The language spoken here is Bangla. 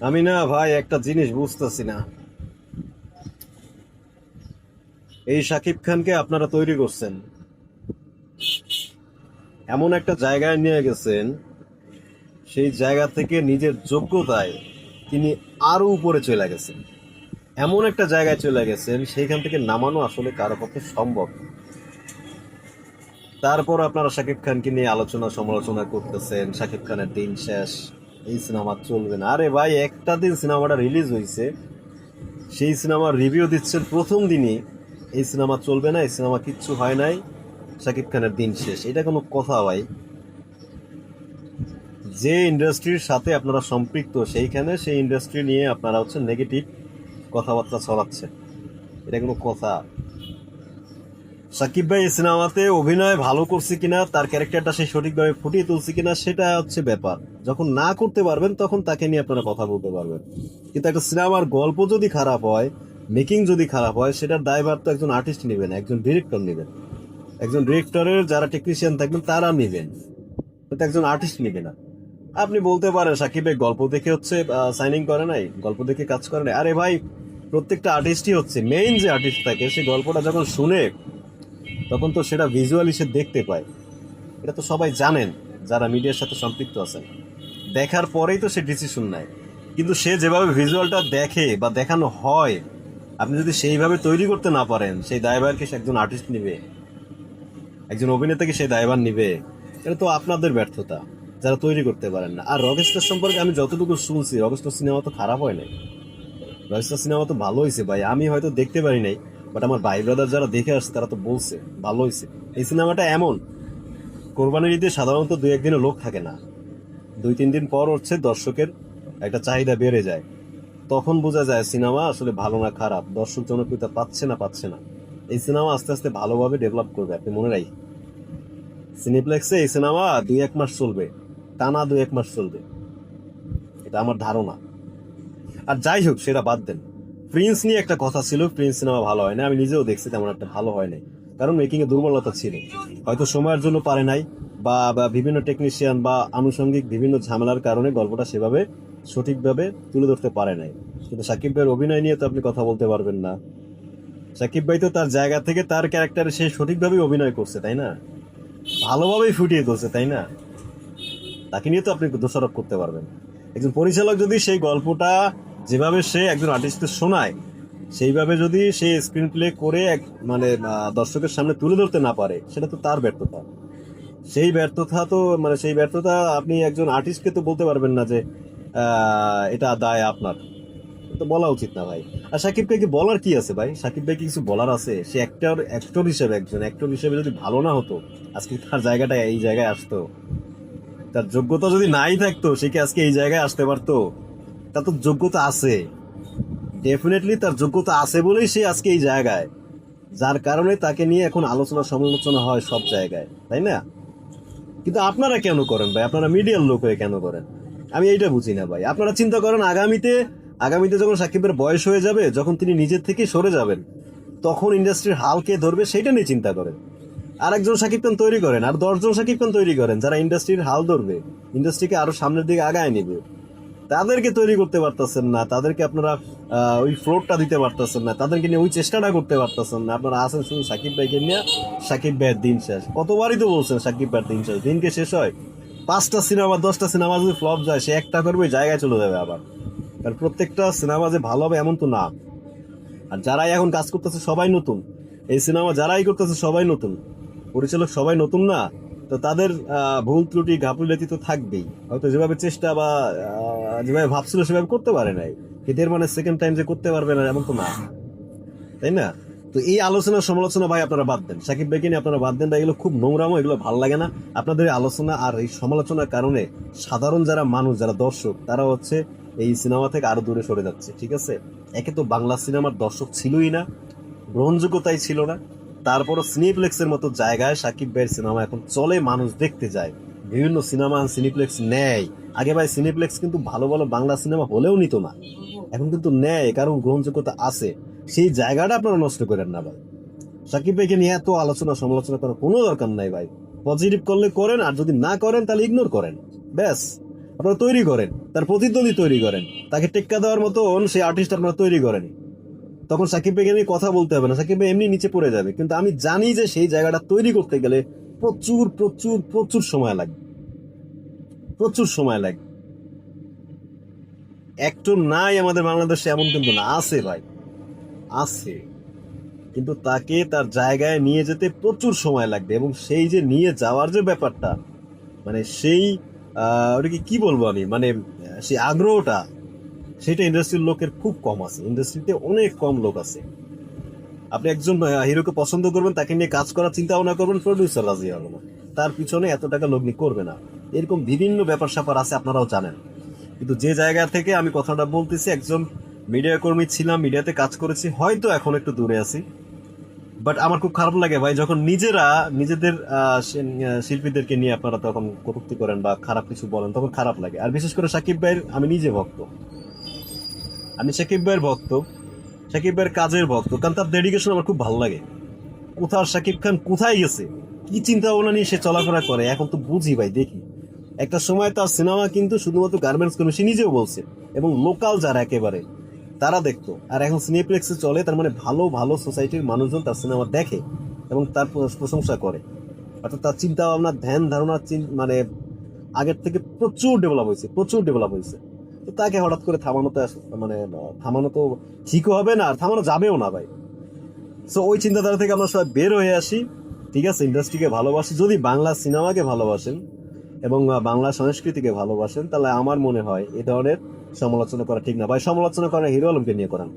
আমি না ভাই একটা জিনিস বুঝতেছি না। এই শাকিব খানকে আপনারা তৈরি করছেন, এমন একটা জায়গায় নিয়ে গেছেন, সেই জায়গা থেকে নিজের যোগ্যতায় তিনি আরো উপরে চলে গেছেন। এমন একটা জায়গায় চলে গেছেন, সেইখান থেকে নামানো আসলে কারো পক্ষে সম্ভব না। তারপর আপনারা শাকিব খানকে নিয়ে আলোচনা সমালোচনা করতেছেন, শাকিব খানের দিন শেষ, এই সিনেমা চলবে না। আরে ভাই, একটা দিন সিনেমাটা রিলিজ হয়েছে, সেই সিনেমার রিভিউ দিচ্ছেন প্রথম দিনই এই সিনেমা চলবে না, এই সিনেমা কিচ্ছু হয় নাই, শাকিব খানের দিন শেষ। এটা কোনো কথা ভাই? যে ইন্ডাস্ট্রির সাথে আপনারা সম্পৃক্ত, সেইখানে সেই ইন্ডাস্ট্রি নিয়ে আপনারা হচ্ছে নেগেটিভ কথাবার্তা ছড়াচ্ছেন, এটা কোনো কথা? সাকিব ভাই এই সিনেমাতে অভিনয় ভালো করছে কিনা, তার ক্যারেক্টারটা সে সঠিকভাবে ফুটিয়ে তুলছে কিনা, সেটা হচ্ছে ব্যাপার। যখন না করতে পারবেন তখন তাকে নিয়ে আপনারা কথা বলতে পারবেন। কিন্তু একটা সিনেমার গল্প যদি খারাপ হয়, মেকিং যদি খারাপ হয়, সেটার দায়ভার তো একজন আর্টিস্ট নেবেন, একজন ডিরেক্টর নেবেন। একজন ডিরেক্টরের যারা টেকনিশিয়ান থাকবেন তারা নেবেন, কিন্তু একজন আর্টিস্ট নেবে না। আপনি বলতে পারেন সাকিবের গল্প দেখে হচ্ছে সাইনিং করে নাই, গল্প দেখে কাজ করে নাই। আরে ভাই, প্রত্যেকটা আর্টিস্টই হচ্ছে, মেইন যে আর্টিস্ট থাকে সে গল্পটা যখন শুনে তখন তো সেটা ভিজুয়ালি সে দেখতে পায়। এটা তো সবাই জানেন যারা মিডিয়ার সাথে সম্পৃক্ত আছেন। দেখার পরেই তো সে ডিসিশন নেয়। কিন্তু সে যেভাবে ভিজুয়ালটা দেখে বা দেখানো হয়, আপনি যদি সেইভাবে তৈরি করতে না পারেন, সেই দায়ভার কি সে একজন আর্টিস্ট নিবে? একজন অভিনেতা কি সেই দায়ভার নিবে? এটা তো আপনাদের ব্যর্থতা, যারা তৈরি করতে পারেন না। আর রকস্টার সম্পর্কে আমি যতটুকু শুনছি, রকস্টার সিনেমা তো খারাপ হয় নাই, রকস্টার সিনেমা তো ভালো হয়েছে ভাই। আমি হয়তো দেখতে পারি নাই, বাট আমার ভাই ব্রাদার যারা দেখে আসছে তারা তো বলছে ভালো হয়েছে। এই সিনেমাটা এমন, কোরবানির ঈদে সাধারণত দুই একদিনও লোক থাকে না, 2-3 দিন পর হচ্ছে দর্শকের একটা চাহিদা বেড়ে যায়, তখন বোঝা যায় সিনেমা আসলে ভালো না খারাপ, দর্শক জনপ্রিয়তা পাচ্ছে না পাচ্ছে না। এই সিনেমা আস্তে আস্তে ভালোভাবে ডেভেলপ করবে, আপনি মনে রাখি। সিনেপ্লেক্সে এই সিনেমা 2-1 মাস চলবে, টানা 2-1 মাস চলবে, এটা আমার ধারণা। আর যাই হোক, সেটা বাদ দেন। প্রিন্স নিয়ে একটা কথা ছিল, প্রিন্স সিনেমা ভালো হয় না, আমি নিজেও দেখছি, তেমন একটা ভালো হয় নাই। কারণ মেকিং এ দুর্বলতা ছিল, হয়তো সময়ের জন্য পারে নাই, বা বিভিন্ন টেকনিশিয়ান বা আনুষঙ্গিক বিভিন্ন ঝামেলার কারণে গল্পটা সেভাবে সঠিকভাবে তুলে ধরতে পারে নাই। কিন্তু সাকিব ভাইয়ের অভিনয় নিয়ে তো আপনি কথা বলতে পারবেন না। সাকিব ভাই তো তার জায়গা থেকে তার ক্যারেক্টারে সে সঠিকভাবে অভিনয় করছে, তাই না? ভালোভাবেই ফুটিয়ে তুলছে, তাই না? তাকে নিয়ে তো আপনি দোষারোপ করতে পারবেন না। একজন পরিচালক যদি সেই গল্পটা যেভাবে সে একজন আর্টিস্টকে শোনায়, সেইভাবে যদি সে স্ক্রিন প্লে করে মানে দর্শকের সামনে তুলে ধরতে না পারে, সেটা তো তার ব্যর্থতা। সেই ব্যর্থতা তো মানে সেই ব্যর্থতা আপনি একজন আর্টিস্টকে তো বলতে পারবেন না যে এটা দায় আপনার। তো বলা উচিত না ভাই। আর সাকিব ভাইকে বলার কি আছে ভাই? সাকিব ভাই কি কিছু বলার আছে? সে অ্যাক্টর, অ্যাক্টর হিসেবে একজন অ্যাক্টর হিসেবে যদি ভালো না হতো, আজকে তার জায়গাটা এই জায়গায় আসতো? তার যোগ্যতা যদি নাই থাকতো, সে কি আজকে এই জায়গায় আসতে পারতো? তার তো যোগ্যতা আছে, ডেফিনেটলি তার যোগ্যতা আছে বলেই সে আজকে এই জায়গায়, যার কারণে তাকে নিয়ে এখন আলোচনা সমালোচনা হয় সব জায়গায়, তাই না? কিন্তু আপনারা কেন করেন ভাই? আপনারা মিডিয়ার লোক হয়ে কেন করেন? আমি এইটা বুঝি না ভাই। আপনারা চিন্তা করেন আগামীতে, আগামীতে যখন সাকিবের বয়স হয়ে যাবে, যখন তিনি নিজের থেকে সরে যাবেন, তখন ইন্ডাস্ট্রির হাল কে ধরবে সেটা নিয়ে চিন্তা করেন। আর একজন সাকিব খান তৈরি করেন, আর 10 জন সাকিব খান তৈরি করেন, যারা ইন্ডাস্ট্রির হাল ধরবে, ইন্ডাস্ট্রিকে আরো সামনের দিকে আগায় নিবে। তাদেরকে তৈরি করতে পারতেছেন না, তাদেরকে আপনারা ওই ফ্লোরটা দিতে পারতেছেন না, তাদেরকে নিয়ে ওই চেষ্টাটা করতে পারতেছেন না। আপনারা আছেন শুধু সাকিব ভাইকে নিয়ে, সাকিব ভাইয়ের দিন শেষ। কতবারই তো বলছেন সাকিব ভাইয়ের দিন শেষ, দিনকে শেষ হয়? 5টা সিনেমা 10টা সিনেমা যদি ফ্লপ যায়, সে একটা করবে, জায়গায় চলে যাবে আবার। কারণ প্রত্যেকটা সিনেমা যে ভালো হবে এমন তো না। আর যারাই এখন কাজ করতেছে সবাই নতুন, এই সিনেমা যারাই করতেছে সবাই নতুন, পরিচালক সবাই নতুন না। তো তাদের ভুল ত্রুটি গাফিলতি তো থাকবেই, হয়তো যেভাবে চেষ্টা বা যেভাবে ভাবছিল সেভাবে করতে পারে নাই, কিন্তু এর মানে সেকেন্ড টাইম যে করতে পারবে না এমন তো না, তাই না? তো এই আলোচনা সমালোচনা ভাই আপনারা বাদ দেন, সাকিব ভাইকে নিয়ে আপনারা বাদ দেন ভাই, এগুলো খুব নোংরামো, এগুলো ভালো লাগে না। আপনাদের এই আলোচনা আর এই সমালোচনার কারণে সাধারণ যারা মানুষ, যারা দর্শক, তারা হচ্ছে এই সিনেমা থেকে আরো দূরে সরে যাচ্ছে, ঠিক আছে? একে তো বাংলা সিনেমার দর্শক ছিলই না, গ্রহণযোগ্যতাই ছিল না। তারপরও সিনেপ্লেক্সের মতো জায়গায় সাকিব ভাইয়ের সিনেমা এখন চলে, মানুষ দেখতে যায়, বিভিন্ন সিনেমা সিনেপ্লেক্স নেয়। আগে ভাই সিনেপ্লেক্স কিন্তু ভালো ভালো বাংলা সিনেমা হলেও নিত না, এখন কিন্তু নেয়, কারণ গ্রহণযোগ্যতা আছে। সেই জায়গাটা আপনারা নষ্ট করেন না ভাই। সাকিব ভাইকে নিয়ে এত আলোচনা সমালোচনা করার কোনো দরকার নাই ভাই। পজিটিভ করলে করেন, আর যদি না করেন তাহলে ইগনোর করেন, ব্যাস। আপনারা তৈরি করেন, তার প্রতিদ্বন্দ্বী তৈরি করেন, তাকে টেক্কা দেওয়ার মতন সেই আর্টিস্ট আপনারা তৈরি করেন। তখন সাকিব ভাইকে নিয়ে কথা বলতে হবে না, সাকিব ভাই এমনি নিচে পড়ে যাবে। কিন্তু আমি জানি যে সেই জায়গাটা তৈরি করতে গেলে প্রচুর প্রচুর প্রচুর সময় লাগবে, প্রচুর সময় লাগবে। অ্যাক্টর নাই আমাদের বাংলাদেশে এমন কিন্তু না, আছে ভাই, আছে। কিন্তু তাকে তার জায়গায় নিয়ে যেতে প্রচুর সময় লাগবে, এবং সেই যে নিয়ে যাওয়ার যে ব্যাপারটা, মানে সেই ওটাকে কি বলবো আমি, মানে সেই আগ্রহটা, সেটা ইন্ডাস্ট্রির লোকের খুব কম আছে, ইন্ডাস্ট্রিতে অনেক কম লোক আছে। আপনি একজন হিরোকে পছন্দ করবেন, তাকে নিয়ে কাজ করার চিন্তা ভাবনা করবেন, প্রডিউসার রাজি হবে না, তার পিছনে এত টাকা লগ্নি করবে না। এরকম বিভিন্ন ব্যাপার স্যাপার আছে, আপনারাও জানেন। কিন্তু যে জায়গা থেকে আমি কথাটা বলতেছি, একজন মিডিয়া কর্মী ছিলাম, মিডিয়াতে কাজ করেছি, হয়তো এখন একটু দূরে আছি, বাট আমার খুব খারাপ লাগে ভাই যখন নিজেরা নিজেদের শিল্পীদেরকে নিয়ে আপনারা তখন কটূক্তি করেন বা খারাপ কিছু বলেন, তখন খারাপ লাগে। আর বিশেষ করে সাকিব ভাইয়ের আমি নিজে ভক্ত, আমি সাকিব ভাইয়ের ভক্ত, সাকিব ভাইয়ের কাজের ভক্ত, কারণ তার ডেডিকেশন আমার খুব ভালো লাগে। কোথাও সাকিব খান কোথায় গেছে, কি চিন্তা ভাবনা নিয়ে সে চলাফেরা করে, এখন তো বুঝি ভাই, দেখি। একটা সময় তার সিনেমা কিন্তু শুধুমাত্র গার্মেন্টস কর্মী, সে নিজেও বলছে, এবং লোকাল যারা একেবারে তারা দেখতো। আর এখন সিনেপ্লেক্সে চলে, তার মানে ভালো ভালো সোসাইটির মানুষজন তার সিনেমা দেখে এবং তার প্রশংসা করে। অর্থাৎ তার চিন্তা ভাবনা, ধ্যান ধারণা, মানে আগের থেকে প্রচুর ডেভেলপ হয়েছে, প্রচুর ডেভেলপ হয়েছে। তো তাকে হঠাৎ করে থামানো তো মানে থামানো তো ঠিকও হবে না, আর থামানো যাবেও না ভাই। সো ওই চিন্তাধারা থেকে আমরা সবাই বের হয়ে আসি, ঠিক আছে? ইন্ডাস্ট্রিকে ভালোবাসি, যদি বাংলা সিনেমাকে ভালোবাসেন এবং বাংলা সংস্কৃতিকে ভালোবাসেন, তাহলে আমার মনে হয় এই ধরনের সমালোচনা করা ঠিক না ভাই। সমালোচনা করা হিরো আলমকে নিয়ে করেন।